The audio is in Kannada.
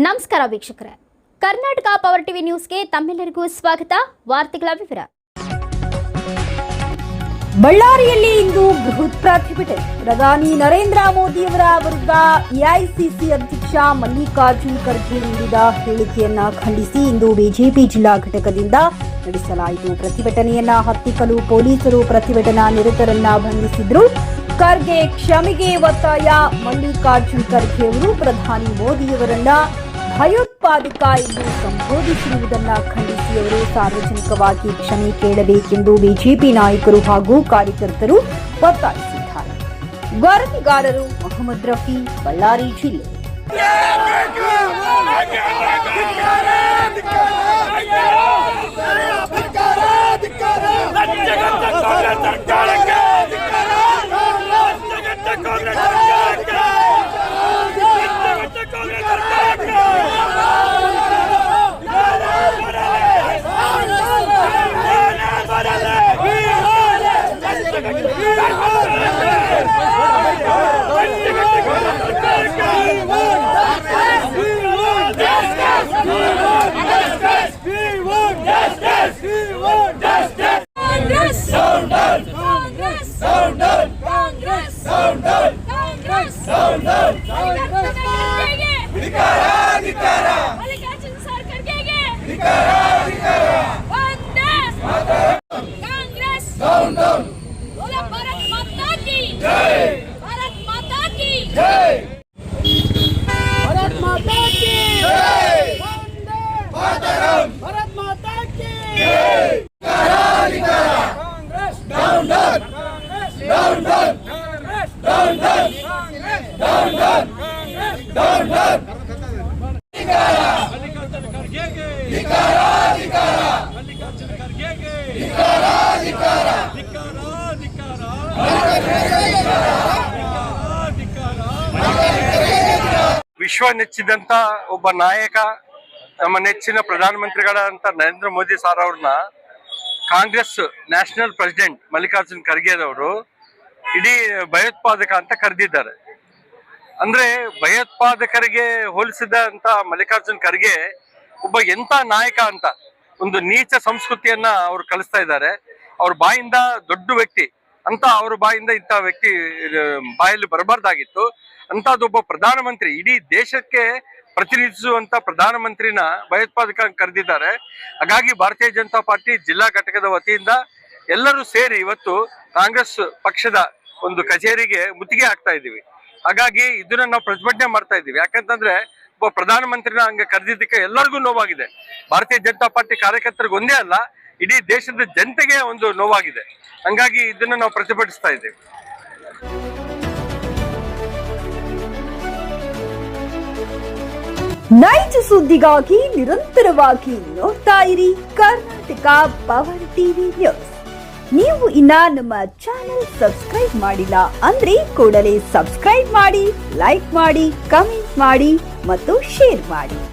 ನಮಸ್ಕಾರ ವೀಕ್ಷಕರೇ, ಕರ್ನಾಟಕ ಪವರ್ ಟಿವಿ ನ್ಯೂಸ್ಗೆ ತಮ್ಮೆಲ್ಲರಿಗೂ ಸ್ವಾಗತ. ವಾರ್ತೆಗಳ ವಿವರ. ಬಳ್ಳಾರಿಯಲ್ಲಿ ಇಂದು ಬೃಹತ್ ಪ್ರತಿಭಟನೆ. ಪ್ರಧಾನಿ ನರೇಂದ್ರ ಮೋದಿಯವರ ವಿರುದ್ಧ ಎಐಸಿಸಿ ಅಧ್ಯಕ್ಷ ಮಲ್ಲಿಕಾರ್ಜುನ್ ಖರ್ಗೆ ನೀಡಿದ ಹೇಳಿಕೆಯನ್ನ ಖಂಡಿಸಿ ಇಂದು ಬಿಜೆಪಿ ಜಿಲ್ಲಾ ಘಟಕದಿಂದ ನಡೆಸಲಾಯಿತು. ಪ್ರತಿಭಟನೆಯನ್ನ ಹತ್ತಿಕ್ಕಲು ಪೊಲೀಸರು ಪ್ರತಿಭಟನಾ ನಿರತರನ್ನ ಬಂಧಿಸಿದ್ರು. ಖರ್ಗೆ ಕ್ಷಮೆಗೆ ಒತ್ತಾಯ. ಮಲ್ಲಿಕಾರ್ಜುನ್ ಖರ್ಗೆ ಅವರು ಪ್ರಧಾನಿ ಮೋದಿಯವರನ್ನ ಭಯೋತ್ಪಾದಕ ಎಂದು ಸಂಬೋಧಿಸಿರುವುದನ್ನು ಖಂಡಿಸಿ ಅವರು ಸಾರ್ವಜನಿಕವಾಗಿ ಕ್ಷಮೆ ಕೇಳಬೇಕೆಂದು ಬಿಜೆಪಿ ನಾಯಕರು ಹಾಗೂ ಕಾರ್ಯಕರ್ತರು ಒತ್ತಾಯಿಸಿದ್ದಾರೆ. ವರದಿಗಾರರು ಮೊಹಮ್ಮದ್ ರಫಿ, ಬಳ್ಳಾರಿ ಜಿಲ್ಲೆ. ವಿಶ್ವ ನೆಚ್ಚಿದಂತ ಒಬ್ಬ ನಾಯಕ, ನಮ್ಮ ನೆಚ್ಚಿನ ಪ್ರಧಾನಮಂತ್ರಿಗಳಂತ ನರೇಂದ್ರ ಮೋದಿ ಸಾರ್ ಅವ್ರನ್ನ ಕಾಂಗ್ರೆಸ್ ನ್ಯಾಷನಲ್ ಪ್ರೆಸಿಡೆಂಟ್ ಮಲ್ಲಿಕಾರ್ಜುನ್ ಖರ್ಗೆ ಅವರು ಇಡೀ ಭಯೋತ್ಪಾದಕ ಅಂತ ಕರೆದಿದ್ದಾರೆ. ಅಂದ್ರೆ ಭಯೋತ್ಪಾದಕರಿಗೆ ಹೋಲಿಸಿದಂತ ಮಲ್ಲಿಕಾರ್ಜುನ್ ಖರ್ಗೆ ಒಬ್ಬ ಎಂತ ನಾಯಕ ಅಂತ ಒಂದು ನೀಚ ಸಂಸ್ಕೃತಿಯನ್ನ ಅವ್ರು ಕಲಿಸ್ತಾ ಇದ್ದಾರೆ. ಅವ್ರ ಬಾಯಿಂದ ದೊಡ್ಡ ವ್ಯಕ್ತಿ ಅಂತ ಅವ್ರ ಬಾಯಿಂದ ಇಂಥ ವ್ಯಕ್ತಿ ಬಾಯಲ್ಲಿ ಬರಬಾರ್ದಾಗಿತ್ತು. ಅಂತದೊಬ್ಬ ಪ್ರಧಾನಮಂತ್ರಿ, ಇಡೀ ದೇಶಕ್ಕೆ ಪ್ರತಿನಿಧಿಸುವಂತ ಪ್ರಧಾನಮಂತ್ರಿನ ಭಯೋತ್ಪಾದಕ ಕರೆದಿದ್ದಾರೆ. ಹಾಗಾಗಿ ಭಾರತೀಯ ಜನತಾ ಪಾರ್ಟಿ ಜಿಲ್ಲಾ ಘಟಕದ ವತಿಯಿಂದ ಎಲ್ಲರೂ ಸೇರಿ ಇವತ್ತು ಕಾಂಗ್ರೆಸ್ ಪಕ್ಷದ ಒಂದು ಕಚೇರಿಗೆ ಮುತ್ತಿಗೆ ಹಾಕ್ತಾ ಇದ್ದೀವಿ. ಹಾಗಾಗಿ ಇದನ್ನ ನಾವು ಪ್ರತಿಭಟನೆ ಮಾಡ್ತಾ ಇದ್ದೀವಿ. ಯಾಕಂತಂದ್ರೆ ಒಬ್ಬ ಪ್ರಧಾನಮಂತ್ರಿನ ಹಂಗೆ ಕರೆದಿದ್ದಕ್ಕೆ ಎಲ್ಲರಿಗೂ ನೋವಾಗಿದೆ. ಭಾರತೀಯ ಜನತಾ ಪಾರ್ಟಿ ಕಾರ್ಯಕರ್ತರಿಗೆ ಒಂದೇ ಅಲ್ಲ, ಇಡೀ ದೇಶದ ಜನತೆಗೆ ಒಂದು ನೋವಾಗಿದೆ. ಹಂಗಾಗಿ ಇದನ್ನ ನಾವು ಪ್ರತಿಭಟಿಸ್ತಾ ಇದ್ದೀವಿ. ನೈಜ ಸುದ್ದಿಗಾಗಿ ನಿರಂತರವಾಗಿ ನೋಡ್ತಾ ಇರಿ ಕರ್ನಾಟಕ ಪವರ್ ಟಿವಿ ನ್ಯೂಸ್. ನೀವು ಇನ್ನ ನಮ್ಮ ಚಾನೆಲ್ ಸಬ್ಸ್ಕ್ರೈಬ್ ಮಾಡಿಲ್ಲ ಅಂದ್ರೆ ಕೂಡಲೇ ಸಬ್ಸ್ಕ್ರೈಬ್ ಮಾಡಿ, ಲೈಕ್ ಮಾಡಿ, ಕಮೆಂಟ್ ಮಾಡಿ ಮತ್ತು ಶೇರ್ ಮಾಡಿ.